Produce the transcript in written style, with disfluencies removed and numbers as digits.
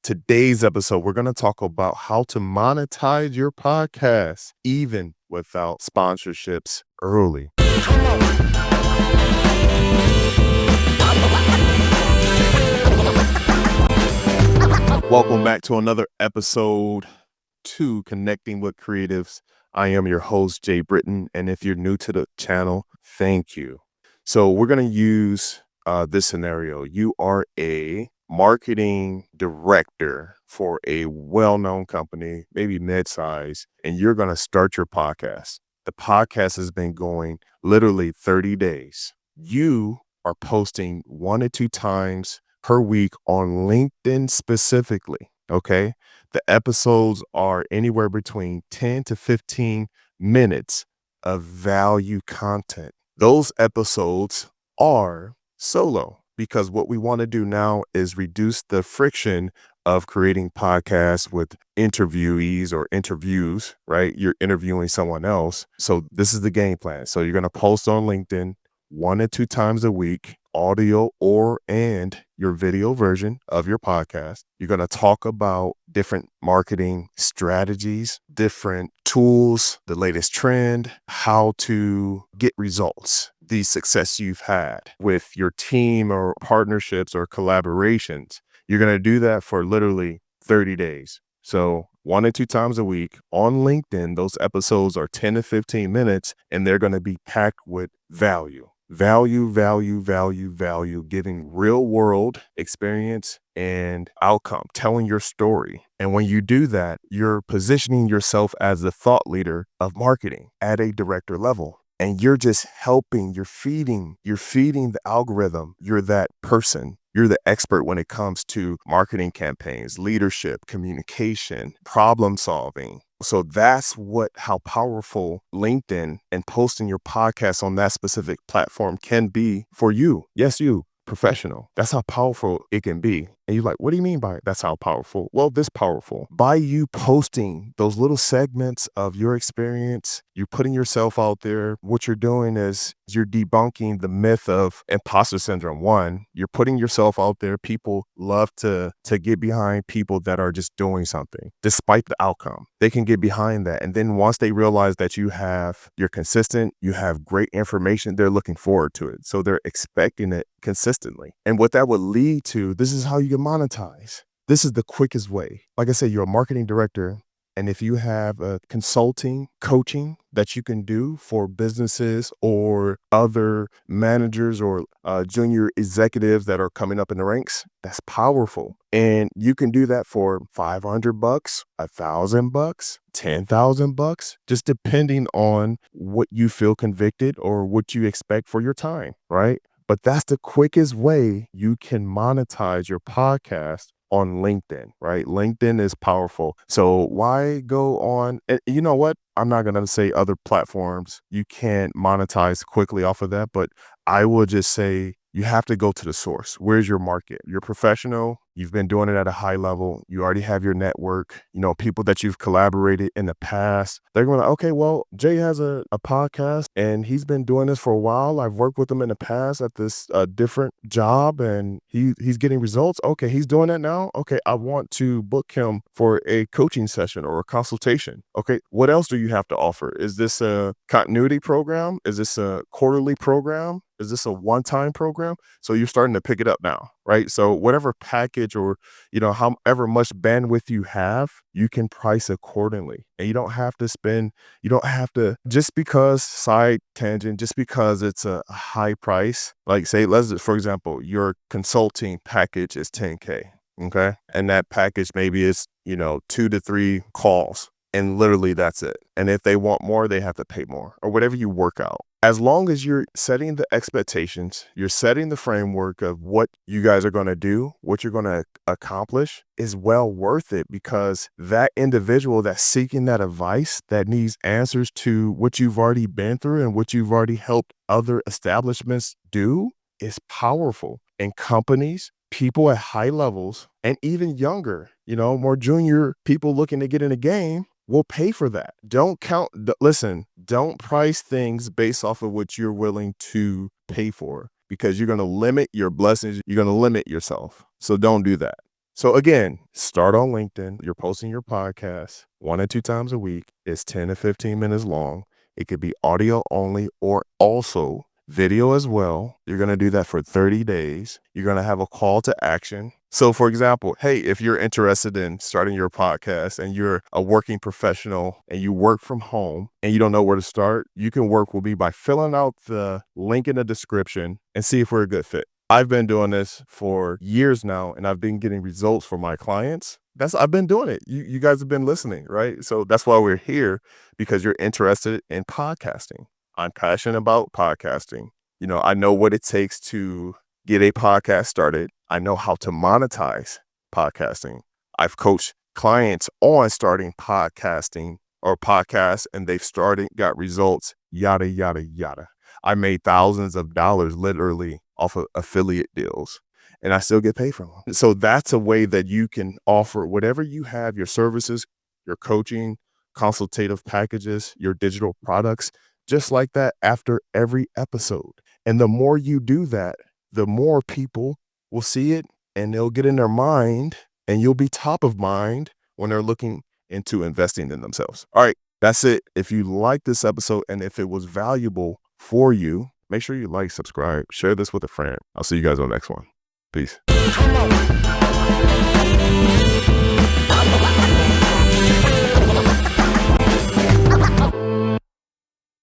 Today's episode, we're going to talk about how to monetize your podcast, even without sponsorships early. Welcome back to another episode to Connecting with Creatives. I am your host, Jay Britton, and if you're new to the channel, thank you. So we're going to use this scenario. You are a marketing director for a well-known company, maybe mid-size, and you're going to start your podcast. The podcast has been going literally 30 days. You are posting 1 to 2 times per week on LinkedIn specifically, okay? The episodes are anywhere between 10 to 15 minutes of value content. Those episodes are solo because what we want to do now is reduce the friction of creating podcasts with interviewees or interviews, right? You're interviewing someone else. So this is the game plan. So you're going to post on LinkedIn 1 to 2 times a week, audio and your video version of your podcast. You're going to talk about different marketing strategies, different tools, the latest trend, how to get results, the success you've had with your team or partnerships or collaborations. You're going to do that for literally 30 days. So 1 to 2 times a week on LinkedIn. Those episodes are 10 to 15 minutes, and they're going to be packed with value, giving real world experience and outcome, telling your story. And when you do that, you're positioning yourself as the thought leader of marketing at a director level. And you're just helping, you're feeding the algorithm. You're that person. You're the expert when it comes to marketing campaigns, leadership, communication, problem solving. So that's how powerful LinkedIn and posting your podcast on that specific platform can be for you. Yes, you, professional. That's how powerful it can be. And you're like, what do you mean by that's how powerful? Well, this powerful. By you posting those little segments of your experience, you're putting yourself out there. What you're doing is you're debunking the myth of imposter syndrome. One, you're putting yourself out there. People love to get behind people that are just doing something despite the outcome. They can get behind that. And then once they realize that you're consistent, you have great information, they're looking forward to it. So they're expecting it consistently. And what that would lead to, this is how you can monetize. This is the quickest way. Like I said, you're a marketing director. And if you have a consulting, coaching that you can do for businesses or other managers or junior executives that are coming up in the ranks, that's powerful. And you can do that for $500, $1,000, $10,000, just depending on what you feel convicted or what you expect for your time, right? But that's the quickest way you can monetize your podcast on LinkedIn, right? LinkedIn is powerful. So why go on? And you know what? I'm not going to say other platforms you can't monetize quickly off of that, but I will just say you have to go to the source. Where's your market? You're professional. You've been doing it at a high level. You already have your network, people that you've collaborated in the past. They're going to, okay, well, Jay has a podcast and he's been doing this for a while. I've worked with him in the past at this different job and he's getting results. Okay, he's doing that now. Okay, I want to book him for a coaching session or a consultation. Okay, what else do you have to offer? Is this a continuity program? Is this a quarterly program? Is this a one-time program? So you're starting to pick it up now, right? So whatever package or, however much bandwidth you have, you can price accordingly. And you don't have to, just because just because it's a high price, like say, for example, your consulting package is $10K, okay? And that package maybe is, 2 to 3 calls. And literally that's it. And if they want more, they have to pay more or whatever you work out. As long as you're setting the expectations, you're setting the framework of what you guys are going to do, what you're going to accomplish is well worth it, because that individual that's seeking that advice, that needs answers to what you've already been through and what you've already helped other establishments do is powerful. And companies, people at high levels, and even younger, more junior people looking to get in the game will pay for that. Don't price things based off of what you're willing to pay for, because you're going to limit your blessings. You're going to limit yourself. So don't do that. So again, start on LinkedIn. You're posting your podcast 1 to 2 times a week. It's 10 to 15 minutes long. It could be audio only or also video as well. You're going to do that for 30 days. You're going to have a call to action. So for example, hey, if you're interested in starting your podcast and you're a working professional and you work from home and you don't know where to start, you can work with me by filling out the link in the description and see if we're a good fit. I've been doing this for years now, and I've been getting results for my clients. I've been doing it. You guys have been listening, right? So that's why we're here, because you're interested in podcasting. I'm passionate about podcasting. I know what it takes to get a podcast started. I know how to monetize podcasting. I've coached clients on starting podcasting or podcasts, and they've started, got results, yada, yada, yada. I made thousands of dollars literally off of affiliate deals, and I still get paid from them. So that's a way that you can offer whatever you have, your services, your coaching, consultative packages, your digital products, just like that after every episode. And the more you do that, the more people will see it and they'll get in their mind, and you'll be top of mind when they're looking into investing in themselves. All right. That's it. If you like this episode and if it was valuable for you, make sure you like, subscribe, share this with a friend. I'll see you guys on the next one. Peace.